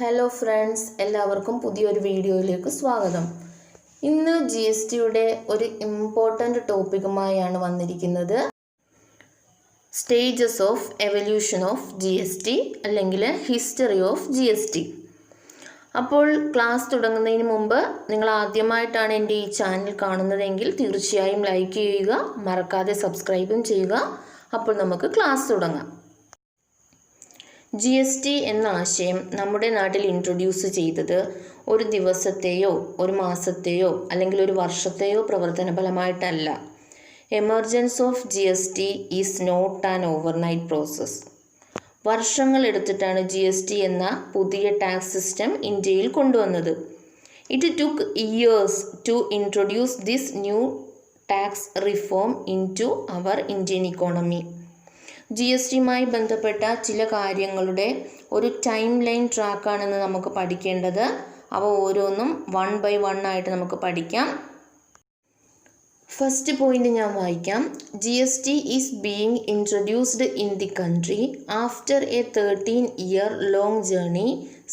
Hello friends, എല്ലാവർക്കും പുതിയൊരു വീഡിയോയിലേക്ക് സ്വാഗതം. ഇന്ന് GSTയുടെ ഒരു ഇമ്പോർട്ടൻ്റ് ടോപ്പിക്കുമായാണ് വന്നിരിക്കുന്നത്. Stages of evolution of GST അല്ലെങ്കിൽ ഹിസ്റ്ററി ഓഫ് GST. അപ്പോൾ ക്ലാസ് തുടങ്ങുന്നതിന് മുമ്പ് നിങ്ങൾ ആദ്യമായിട്ടാണ് എൻ്റെ ഈ ചാനൽ കാണുന്നതെങ്കിൽ തീർച്ചയായും ലൈക്ക് ചെയ്യുക, മറക്കാതെ സബ്സ്ക്രൈബും ചെയ്യുക. അപ്പോൾ നമുക്ക് ക്ലാസ് തുടങ്ങാം. GST എന്ന ആശയം നമ്മുടെ നാട്ടിൽ ഇൻട്രൊഡ്യൂസ് ചെയ്തത് ഒരു ദിവസത്തെയോ ഒരു മാസത്തെയോ അല്ലെങ്കിൽ ഒരു വർഷത്തെയോ പ്രവർത്തന ഫലമായിട്ടല്ല. Emergence of GST is not an overnight process. വർഷങ്ങൾ എടുത്തിട്ടാണ് GST എന്ന പുതിയ ടാക്സ് സിസ്റ്റം ഇന്ത്യയിൽ കൊണ്ടുവന്നത്. It took years to introduce this new tax reform into our Indian economy. GSTയുമായി ബന്ധപ്പെട്ട ചില കാര്യങ്ങളുടെ ഒരു ടൈം ലൈൻ ട്രാക്കാണെന്ന് നമുക്ക് പഠിക്കേണ്ടത്. അവ ഓരോന്നും 1 by 1 ആയിട്ട് നമുക്ക് പഠിക്കാം. ഫസ്റ്റ് പോയിന്റ് ഞാൻ വായിക്കാം. GST is being introduced in the country after a 13-year long journey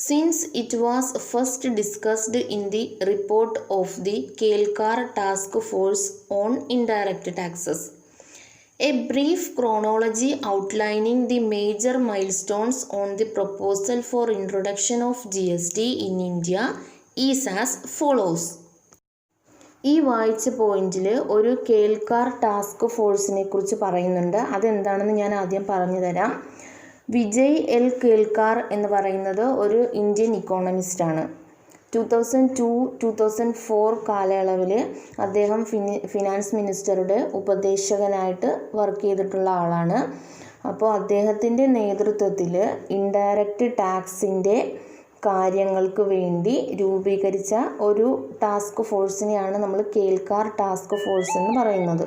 since it was first discussed in the report of the Kelkar task force on indirect taxes. A brief chronology outlining the major milestones on the proposal for introduction of GST in India is as follows. ഈ വായിച്ച പോയിന്റിൽ ഒരു കേൽക്കാർ task ഫോഴ്സിനെ കുറിച്ച് പറയുന്നുണ്ട്. അതെന്താണെന്ന് ഞാൻ ആദ്യം പറഞ്ഞു തരാം. വിജയ് എൽ കേൽക്കാർ എന്ന് പറയുന്നത് ഒരു ഇന്ത്യൻ ഇക്കോണമിസ്റ്റാണ്. 2002-2004 കാലയളവിൽ അദ്ദേഹം ഫിനാൻസ് മിനിസ്റ്ററുടെ ഉപദേശകനായിട്ട് വർക്ക് ചെയ്തിട്ടുള്ള ആളാണ്. അപ്പോൾ അദ്ദേഹത്തിൻ്റെ നേതൃത്വത്തിൽ ഇൻഡയറക്റ്റ് ടാക്സിൻ്റെ കാര്യങ്ങൾക്ക് വേണ്ടി രൂപീകരിച്ച ഒരു ടാസ്ക് ഫോഴ്സിനെയാണ് നമ്മൾ കേൽക്കാർ ടാസ്ക് ഫോഴ്സ് എന്ന് പറയുന്നത്.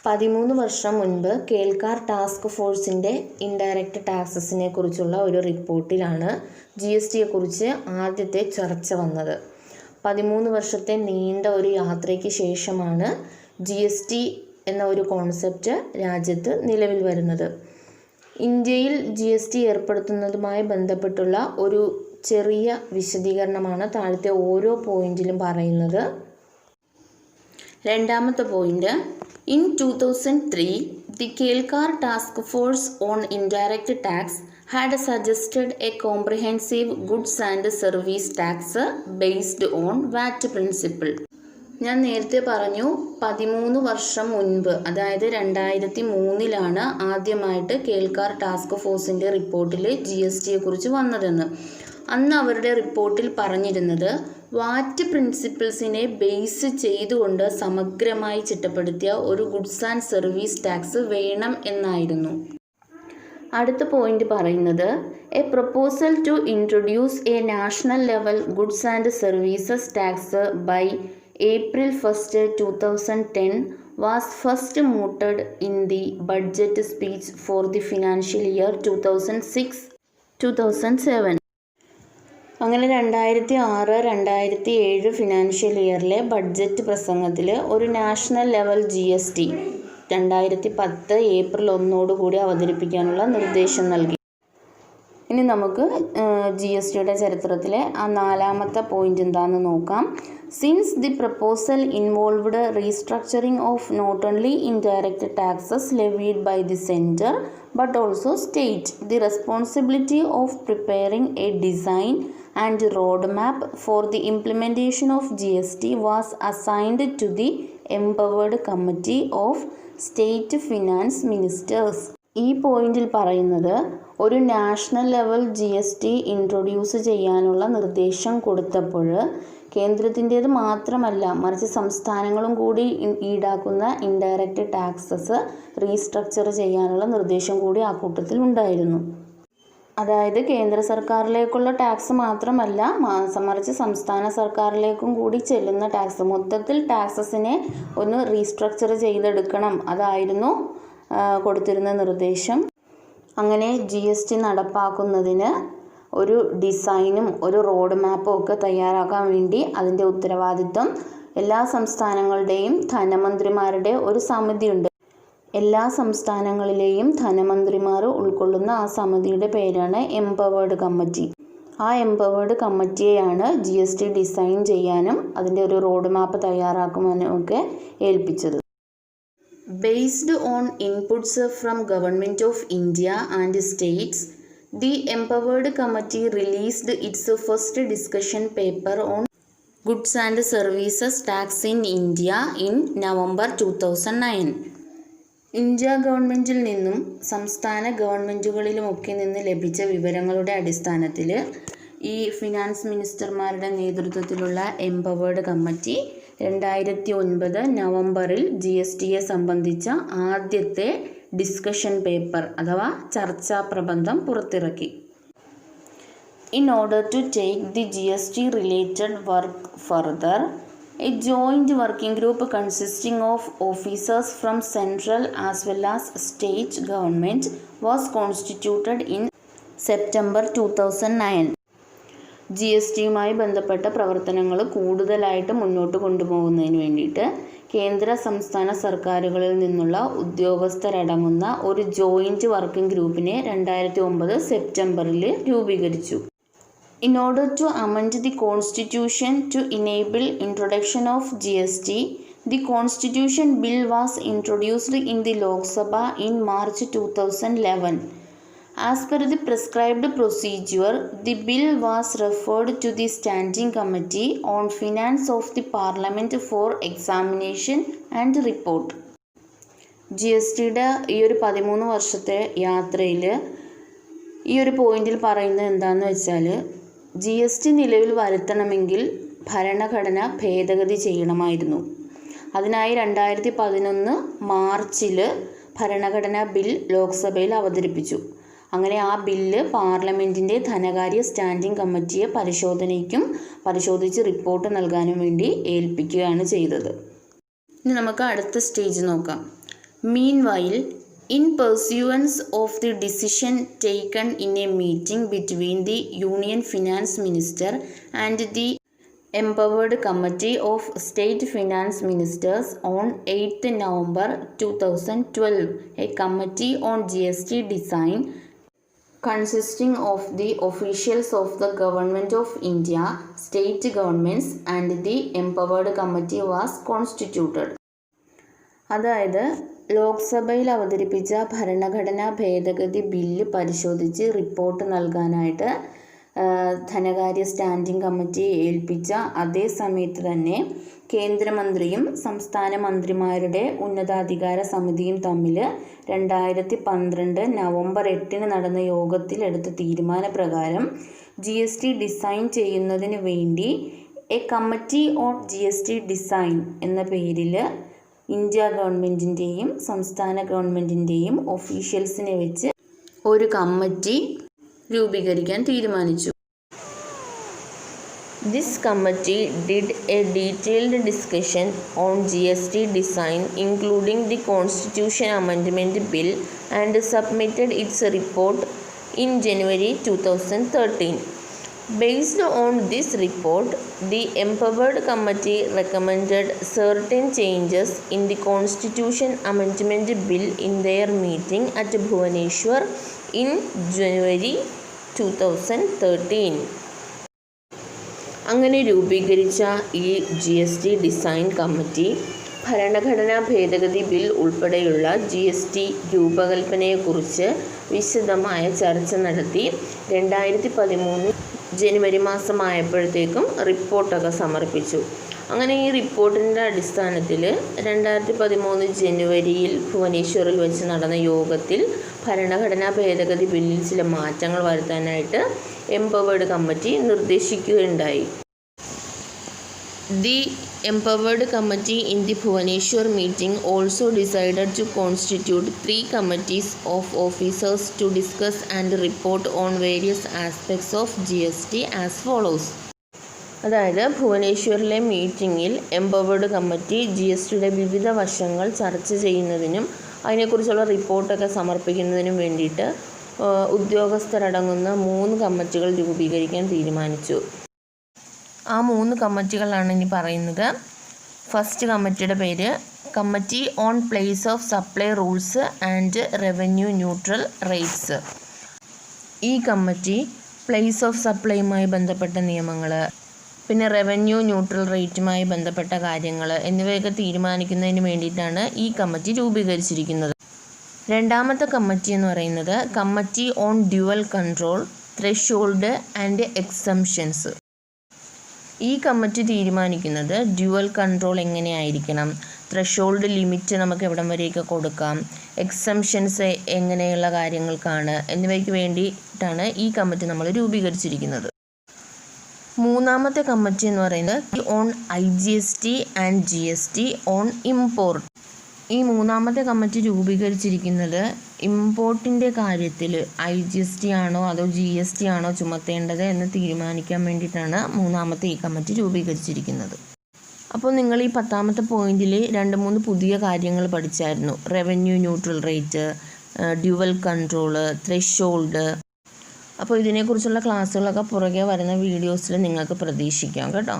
13 വർഷം മുൻപ് കേൽക്കാർ ടാസ്ക് ഫോഴ്സിൻ്റെ ഇൻഡയറക്റ്റ് ടാക്സസിനെ കുറിച്ചുള്ള ഒരു റിപ്പോർട്ടിലാണ് GSTയെക്കുറിച്ച് ആദ്യത്തെ ചർച്ച വന്നത്. 13 വർഷത്തെ നീണ്ട ഒരു യാത്രയ്ക്ക് ശേഷമാണ് GST എന്ന ഒരു കോൺസെപ്റ്റ് രാജ്യത്ത് നിലവിൽ വരുന്നത്. ഇന്ത്യയിൽ GST ഏർപ്പെടുത്തുന്നതുമായി ബന്ധപ്പെട്ടുള്ള ഒരു ചെറിയ വിശദീകരണമാണ് താഴത്തെ ഓരോ പോയിന്റിലും പറയുന്നത്. രണ്ടാമത്തെ point, in 2003, the Kelkar Task Force on Indirect Tax had suggested a comprehensive goods and service tax based on VAT principle. ഞാൻ നേരത്തെ പറഞ്ഞു 13 വർഷം മുൻപ്, അതായത് 2003 ആദ്യമായിട്ട് കേൽക്കാർ ടാസ്ക് ഫോഴ്സിൻ്റെ റിപ്പോർട്ടിൽ GSTയെക്കുറിച്ച് വന്നതെന്ന്. അന്ന് അവരുടെ റിപ്പോർട്ടിൽ പറഞ്ഞിരുന്നത് വാറ്റ് പ്രിൻസിപ്പിൾസിനെ ബേസ് ചെയ്തുകൊണ്ട് സമഗ്രമായി ചിട്ടപ്പെടുത്തിയ ഒരു ഗുഡ്സ് ആൻഡ് സർവീസ് ടാക്സ് വേണം എന്നായിരുന്നു. അടുത്ത പോയിന്റ് പറയുന്നത്, a proposal to introduce a national level goods and services tax by April 1, 2010 was first mooted in the budget speech for the financial year 2006-2007. അങ്ങനെ 2006-2007 ഫിനാൻഷ്യൽ ഇയറിലെ ബഡ്ജറ്റ് പ്രസംഗത്തിൽ ഒരു national level GST 2010 April 1 കൂടി അവതരിപ്പിക്കാനുള്ള നിർദ്ദേശം നൽകി. ഇനി നമുക്ക് GSTയുടെ ചരിത്രത്തിലെ ആ 4ാമത്തെ പോയിന്റ് എന്താണെന്ന് നോക്കാം. Since the proposal involved restructuring of not only indirect taxes levied by the centre but also state, the responsibility of preparing a design and roadmap for the implementation of GST was assigned to the empowered committee of state finance ministers. ഈ പോയിന്റിൽ പറയുന്നത് ഒരു national level GST introduce ചെയ്യാനുള്ള നിർദ്ദേശം കൊടുത്തപ്പോൾ കേന്ദ്രത്തിൻ്റേത് മാത്രമല്ല മറിച്ച് സംസ്ഥാനങ്ങളും കൂടി ഈടാക്കുന്ന ഇൻഡയറക്റ്റ് ടാക്സസ് റീസ്ട്രക്ചർ ചെയ്യാനുള്ള നിർദ്ദേശം കൂടി ആ കൂട്ടത്തിൽ ഉണ്ടായിരുന്നു. അതായത് കേന്ദ്ര സർക്കാരിലേക്കുള്ള ടാക്സ് മാത്രമല്ല മറിച്ച് സംസ്ഥാന സർക്കാരിലേക്കും കൂടി ചെല്ലുന്ന ടാക്സ്, മൊത്തത്തിൽ ടാക്സസിനെ ഒന്ന് റീസ്ട്രക്ചർ ചെയ്തെടുക്കണം, അതായിരുന്നു കൊടുത്തിരുന്ന നിർദ്ദേശം. അങ്ങനെ GST നടപ്പാക്കുന്നതിന് ഒരു ഡിസൈനും ഒരു റോഡ് മാപ്പും ഒക്കെ തയ്യാറാക്കാൻ വേണ്ടി അതിൻ്റെ ഉത്തരവാദിത്വം എല്ലാ സംസ്ഥാനങ്ങളുടെയും ധനമന്ത്രിമാരുടെ ഒരു സമിതിയുണ്ട്. എല്ലാ സംസ്ഥാനങ്ങളിലെയും ധനമന്ത്രിമാർ ഉൾക്കൊള്ളുന്ന ആ സമിതിയുടെ പേരാണ് എംപവേർഡ് കമ്മിറ്റി. ആ എംപവേർഡ് കമ്മിറ്റിയെയാണ് GST ഡിസൈൻ ചെയ്യാനും അതിൻ്റെ ഒരു റോഡ് മാപ്പ് തയ്യാറാക്കുവാനും ഒക്കെ ഏൽപ്പിച്ചത്. Based on inputs from government of India and states, the empowered committee released its first discussion paper on goods and services tax in India in November 2009. India ഗവൺമെൻറ്റിൽ നിന്നും സംസ്ഥാന ഗവൺമെൻറ്റുകളിലുമൊക്കെ നിന്ന് ലഭിച്ച വിവരങ്ങളുടെ അടിസ്ഥാനത്തിൽ ഈ ഫിനാൻസ് മിനിസ്റ്റർമാരുടെ നേതൃത്വത്തിലുള്ള എംപവേർഡ് കമ്മിറ്റി 2009 നവംബറിൽ GSTയെ സംബന്ധിച്ച ആദ്യത്തെ ഡിസ്കഷൻ പേപ്പർ അഥവാ ചർച്ചാ പ്രബന്ധം പുറത്തിറക്കി. In order to take the GST related work further, a joint working group consisting of officers from central as well as state government was constituted in September 2009. GSTയുമായി ബന്ധപ്പെട്ട പ്രവർത്തനങ്ങൾ കൂടുതലായിട്ട് മുന്നോട്ട് കൊണ്ടുപോകുന്നതിന് വേണ്ടിയിട്ട് കേന്ദ്ര സംസ്ഥാന സർക്കാരുകളിൽ നിന്നുള്ള ഉദ്യോഗസ്ഥരടങ്ങുന്ന ഒരു ജോയിൻറ്റ് വർക്കിംഗ് ഗ്രൂപ്പിനെ 2009 സെപ്റ്റംബറിൽ രൂപീകരിച്ചു. In order to amend the constitution to enable introduction of GST, the constitution bill was introduced in the Lok Sabha in March 2011. As per the prescribed procedure, the bill was referred to the Standing Committee on Finance of the Parliament for examination and report. GSTയുടെ ഈ ഒരു 13 വർഷത്തെ യാത്രയിൽ ഈ ഒരു പോയിന്റിൽ പറയുന്നത് എന്താണെന്ന് വെച്ചാൽ, GST നിലവിൽ വരുത്തണമെങ്കിൽ ഭരണഘടന ഭേദഗതി ചെയ്യണമായിരുന്നു. അതിനായി 2011 മാർച്ചിൽ ഭരണഘടനാ ബിൽ ലോക്സഭയിൽ അവതരിപ്പിച്ചു. അങ്ങനെ ആ ബില്ല് പാർലമെൻറ്റിൻ്റെ ധനകാര്യ സ്റ്റാൻഡിംഗ് കമ്മിറ്റിയെ പരിശോധിച്ച് റിപ്പോർട്ട് നൽകാനും വേണ്ടി ഏൽപ്പിക്കുകയാണ് ചെയ്തത്. ഇനി നമുക്ക് അടുത്ത സ്റ്റേജ് നോക്കാം. Meanwhile, in pursuance of the decision taken in a meeting between the Union Finance Minister and the Empowered Committee of State Finance Ministers on 8th November 2012, a committee on GST design consisting of the officials of the Government of India, state governments and the Empowered Committee was constituted. അതായത് ലോക്സഭയിൽ അവതരിപ്പിച്ച ഭരണഘടനാ ഭേദഗതി bill പരിശോധിച്ച് report നൽകാനായിട്ട് ധനകാര്യ standing കമ്മിറ്റിയെ ഏൽപ്പിച്ച അതേ സമയത്ത് തന്നെ കേന്ദ്രമന്ത്രിയും സംസ്ഥാന മന്ത്രിമാരുടെ ഉന്നതാധികാര സമിതിയും തമ്മിൽ 2012 നവംബർ 8 നടന്ന യോഗത്തിൽ എടുത്ത തീരുമാനപ്രകാരം GST ഡിസൈൻ ചെയ്യുന്നതിന് വേണ്ടി A committee on GST design എന്ന പേരിൽ ഇന്ത്യ ഗവൺമെൻറ്റിൻ്റെയും സംസ്ഥാന ഗവൺമെൻറ്റിൻ്റെയും ഒഫീഷ്യൽസിനെ വെച്ച് ഒരു കമ്മിറ്റി രൂപീകരിക്കാൻ തീരുമാനിച്ചു. This committee did a detailed discussion on GST design, including the Constitution Amendment Bill, and submitted its report in January 2013. Based on this report, the Empowered Committee recommended certain changes in the Constitution Amendment Bill in their meeting at Bhubaneswar in January 2013. അങ്ങനെ രൂപീകരിച്ച ഈ GST design committee ഭരണഘടനാ ഭേദഗതി bill ഉൾപ്പെടെയുള്ള GST രൂപകൽപ്പനയെക്കുറിച്ച് വിശദമായ ചർച്ച നടത്തി 2013 ജനുവരി മാസമായപ്പോഴത്തേക്കും റിപ്പോർട്ടൊക്കെ സമർപ്പിച്ചു. അങ്ങനെ ഈ റിപ്പോർട്ടിൻ്റെ അടിസ്ഥാനത്തിൽ 2013 ജനുവരിയിൽ ഭുവനേശ്വറിൽ വെച്ച് നടന്ന യോഗത്തിൽ ഭരണഘടനാ ഭേദഗതി ബില്ലിൽ ചില മാറ്റങ്ങൾ വരുത്താനായിട്ട് എംപവേർഡ് കമ്മിറ്റി നിർദ്ദേശിക്കുകയുണ്ടായി. The Empowered Committee in the Bhubaneswar meeting also decided to constitute 3 committees of officers to discuss and report on various aspects of GST as follows. അതായത് ഭുവനേശ്വറിലെ മീറ്റിങ്ങിൽ എംപവേർഡ് കമ്മിറ്റി GSTയുടെ വിവിധ വശങ്ങൾ ചർച്ച ചെയ്യുന്നതിനും അതിനെക്കുറിച്ചുള്ള റിപ്പോർട്ടൊക്കെ സമർപ്പിക്കുന്നതിനും വേണ്ടിയിട്ട് ഉദ്യോഗസ്ഥരടങ്ങുന്ന 3 കമ്മിറ്റികൾ രൂപീകരിക്കാൻ തീരുമാനിച്ചു. ആ 3 കമ്മിറ്റികളാണ് ഇനി പറയുന്നത്. ഫസ്റ്റ് കമ്മിറ്റിയുടെ പേര് committee on place of supply rules and revenue neutral rates. ഈ കമ്മിറ്റി പ്ലേസ് ഓഫ് സപ്ലൈയുമായി ബന്ധപ്പെട്ട നിയമങ്ങൾ, പിന്നെ റവന്യൂ ന്യൂട്രൽ റേറ്റുമായി ബന്ധപ്പെട്ട കാര്യങ്ങൾ എന്നിവയൊക്കെ തീരുമാനിക്കുന്നതിന് വേണ്ടിയിട്ടാണ് ഈ കമ്മിറ്റി രൂപീകരിച്ചിരിക്കുന്നത്. രണ്ടാമത്തെ കമ്മിറ്റി എന്ന് പറയുന്നത് committee on dual control, threshold and exemptions. ഈ കമ്മിറ്റി തീരുമാനിക്കുന്നത് ഡ്യുവൽ കൺട്രോൾ എങ്ങനെയായിരിക്കണം, ത്രെഷോൾഡ് ലിമിറ്റ് നമുക്ക് എവിടം വരെയൊക്കെ കൊടുക്കാം, എക്സംഷൻസ് എങ്ങനെയുള്ള കാര്യങ്ങൾക്കാണ് എന്നിവയ്ക്ക് വേണ്ടിയിട്ടാണ് ഈ കമ്മിറ്റി നമ്മൾ രൂപീകരിച്ചിരിക്കുന്നത്. മൂന്നാമത്തെ കമ്മിറ്റി എന്ന് പറയുന്നത് on IGST and GST on import. ഈ മൂന്നാമത്തെ കമ്മിറ്റി രൂപീകരിച്ചിരിക്കുന്നത് ഇമ്പോർട്ടിൻ്റെ കാര്യത്തിൽ IGST ആണോ അതോ GST ആണോ ചുമത്തേണ്ടത് എന്ന് തീരുമാനിക്കാൻ വേണ്ടിയിട്ടാണ് മൂന്നാമത്തെ ഈ കമ്മിറ്റി രൂപീകരിച്ചിരിക്കുന്നത്. അപ്പോൾ നിങ്ങൾ ഈ 10ാമത്തെ പോയിന്റിൽ 2-3 പുതിയ കാര്യങ്ങൾ പഠിച്ചായിരുന്നു. Revenue neutral rate, dual control, threshold. അപ്പോൾ ഇതിനെക്കുറിച്ചുള്ള ക്ലാസ്സുകളൊക്കെ പുറകെ വരുന്ന വീഡിയോസിൽ നിങ്ങൾക്ക് പ്രതീക്ഷിക്കാം കേട്ടോ.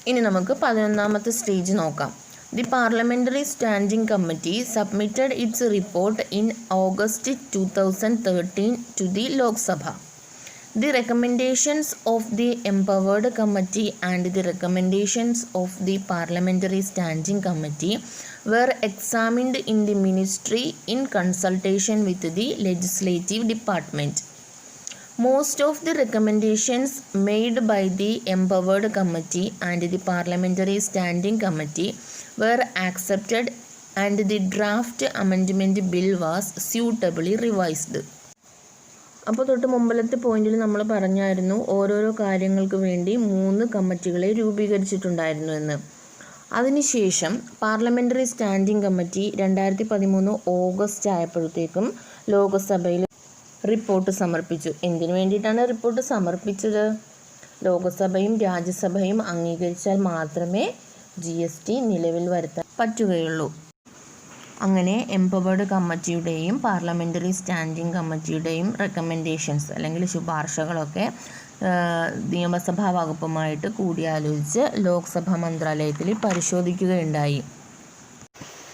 ഇനി നമുക്ക് 11ാമത്തെ സ്റ്റേജ് നോക്കാം. The Parliamentary Standing Committee submitted its report in August 2013 to the Lok Sabha. The recommendations of the Empowered Committee and the recommendations of the Parliamentary Standing Committee were examined in the Ministry in consultation with the Legislative Department. Most of the recommendations made by the Empowered Committee and the Parliamentary Standing Committee were accepted and the draft amendment bill was suitably revised. അപ്പോൾ തൊട്ട് മുമ്പിലത്തെ പോയിന്റിൽ നമ്മൾ പറഞ്ഞായിരുന്നു ഓരോരോ കാര്യങ്ങൾക്ക് വേണ്ടി 3 കമ്മിറ്റികളെ രൂപീകരിച്ചിട്ടുണ്ടായിരുന്നു എന്ന്. അതിനുശേഷം പാർലമെൻ്ററി സ്റ്റാൻഡിംഗ് കമ്മിറ്റി 2013 ഓഗസ്റ്റ് ആയപ്പോഴത്തേക്കും ലോകസഭയിൽ റിപ്പോർട്ട് സമർപ്പിച്ചു. എന്തിനു വേണ്ടിയിട്ടാണ് റിപ്പോർട്ട് സമർപ്പിച്ചത്? ലോകസഭയും രാജ്യസഭയും അംഗീകരിച്ചാൽ മാത്രമേ GST നിലവിൽ വരുത്താൻ പറ്റുകയുള്ളൂ. അങ്ങനെ എംപവേർഡ് കമ്മിറ്റിയുടെയും പാർലമെൻ്ററി സ്റ്റാൻഡിംഗ് കമ്മിറ്റിയുടെയും റെക്കമെൻഡേഷൻസ് അല്ലെങ്കിൽ ശുപാർശകളൊക്കെ നിയമസഭാ വകുപ്പുമായിട്ട് കൂടിയാലോചിച്ച് ലോക്സഭാ മന്ത്രാലയത്തിൽ പരിശോധിക്കുകയുണ്ടായി.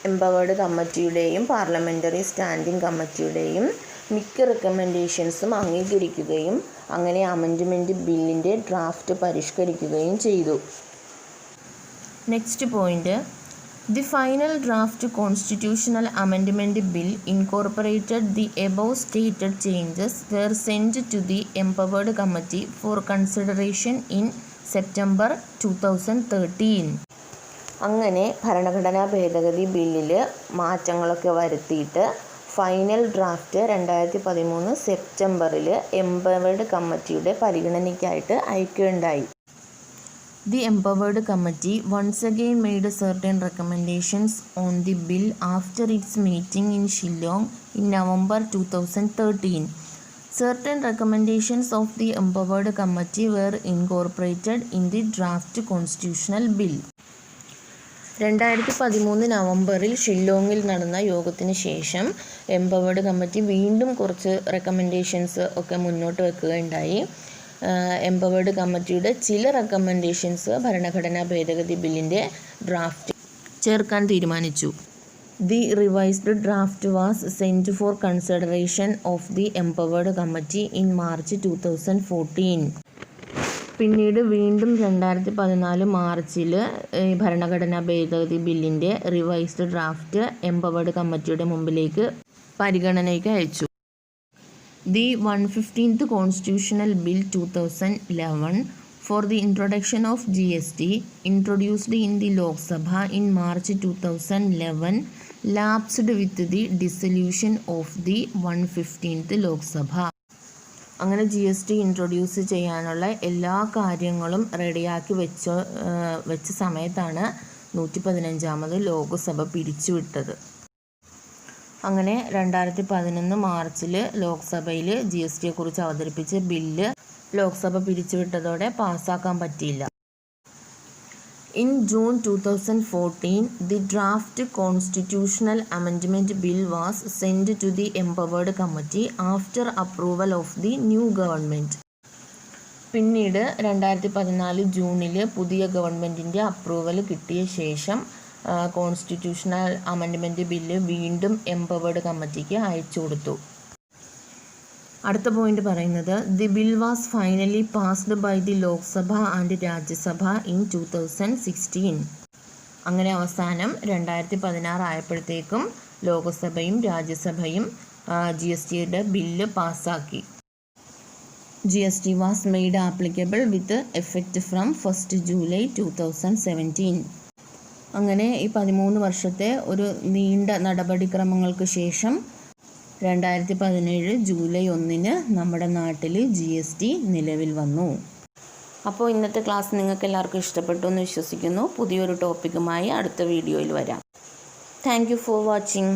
എംപവേർഡ് കമ്മിറ്റിയുടെയും പാർലമെൻ്ററി സ്റ്റാൻഡിംഗ് കമ്മിറ്റിയുടെയും മിക്ക റെക്കമെൻഡേഷൻസും അംഗീകരിക്കുകയും അങ്ങനെ അമെൻഡ്മെൻറ്റ് ബില്ലിൻ്റെ ഡ്രാഫ്റ്റ് പരിഷ്കരിക്കുകയും ചെയ്തു. Next point, the final draft constitutional amendment bill incorporated the above stated changes were send to the empowered committee for consideration in September 2013. അങ്ങനെ ഭരണഘടനാ ഭേദഗതി ബില്ലിൽ മാറ്റങ്ങളൊക്കെ വരുത്തിയിട്ട് ഫൈനൽ ഡ്രാഫ്റ്റ് 2013 സെപ്റ്റംബറിൽ എംപവേർഡ് കമ്മിറ്റിയുടെ പരിഗണനയ്ക്കായിട്ട് അയക്കുകയുണ്ടായി. The Empowered Committee once again made certain recommendations on the bill after its meeting in Shillong in November 2013. Certain recommendations of the Empowered Committee were incorporated in the draft constitutional bill. 2013 നവംബറിൽ ഷില്ലോങ്ങിൽ നടന്ന യോഗത്തിന് ശേഷം empowered committee വീണ്ടും കുറച്ച് recommendations ഒക്കെ മുന്നോട്ട് വെക്കുകയുണ്ടായി. Empowered കമ്മിറ്റിയുടെ ചില റെക്കമെൻഡേഷൻസ് ഭരണഘടനാ ഭേദഗതി ബില്ലിൻ്റെ ഡ്രാഫ്റ്റ് ചേർക്കാൻ തീരുമാനിച്ചു. The revised draft was sent for consideration of the empowered committee in March 2014. പിന്നീട് വീണ്ടും 2014 മാർച്ചിൽ ഭരണഘടനാ ഭേദഗതി ബില്ലിൻ്റെ റിവൈസ്ഡ് ഡ്രാഫ്റ്റ് എംപവേർഡ് കമ്മിറ്റിയുടെ മുമ്പിലേക്ക് പരിഗണനയ്ക്ക് അയച്ചു. The 115th Constitutional Bill 2011 for the introduction of GST, introduced in the Lok Sabha in March 2011, lapsed with the dissolution of the 115th Lok Sabha. അങ്ങനെ GST ഇൻട്രൊഡ്യൂസ് ചെയ്യാനുള്ള എല്ലാ കാര്യങ്ങളും റെഡിയാക്കി വെച്ച സമയത്താണ് 115ാമത് ലോക്സഭ പിരിച്ചുവിട്ടത്. അങ്ങനെ 2011 മാർച്ചിൽ ലോക്സഭയിൽ GSTയെക്കുറിച്ച് അവതരിപ്പിച്ച ബില്ല് ലോക്സഭ പിരിച്ചുവിട്ടതോടെ പാസ്സാക്കാൻ പറ്റിയില്ല. In June 2014, the draft constitutional amendment bill was sent to the Empowered Committee after approval of the new government. പിന്നീട് 2014 ജൂണിൽ പുതിയ ഗവൺമെൻറ്റിൻ്റെ അപ്രൂവൽ കിട്ടിയ ശേഷം കോൺസ്റ്റിറ്റ്യൂഷണൽ അമെൻഡ്മെൻറ്റ് ബില്ല് വീണ്ടും എംപവേർഡ് കമ്മിറ്റിക്ക് അയച്ചു കൊടുത്തു. അടുത്ത പോയിന്റ് പറയുന്നത് the bill was finally passed by the Lok Sabha and Rajya Sabha in 2016. അങ്ങനെ അവസാനം 2016 ആയപ്പോഴത്തേക്കും ലോകസഭയും രാജ്യസഭയും GSTയുടെ ബില്ല് പാസ്സാക്കി. GST was made applicable with effect from 1st July 2017. അങ്ങനെ ഈ 13 വർഷത്തെ ഒരു നീണ്ട നടപടിക്രമങ്ങൾക്ക് ശേഷം 2017 ജൂലൈ 1 നമ്മുടെ നാട്ടിൽ GST നിലവിൽ വന്നു. അപ്പോൾ ഇന്നത്തെ ക്ലാസ് നിങ്ങൾക്ക് എല്ലാവർക്കും ഇഷ്ടപ്പെട്ടു എന്ന് വിശ്വസിക്കുന്നു. പുതിയൊരു ടോപ്പിക്കുമായി അടുത്ത വീഡിയോയിൽ വരാം. Thank you for watching.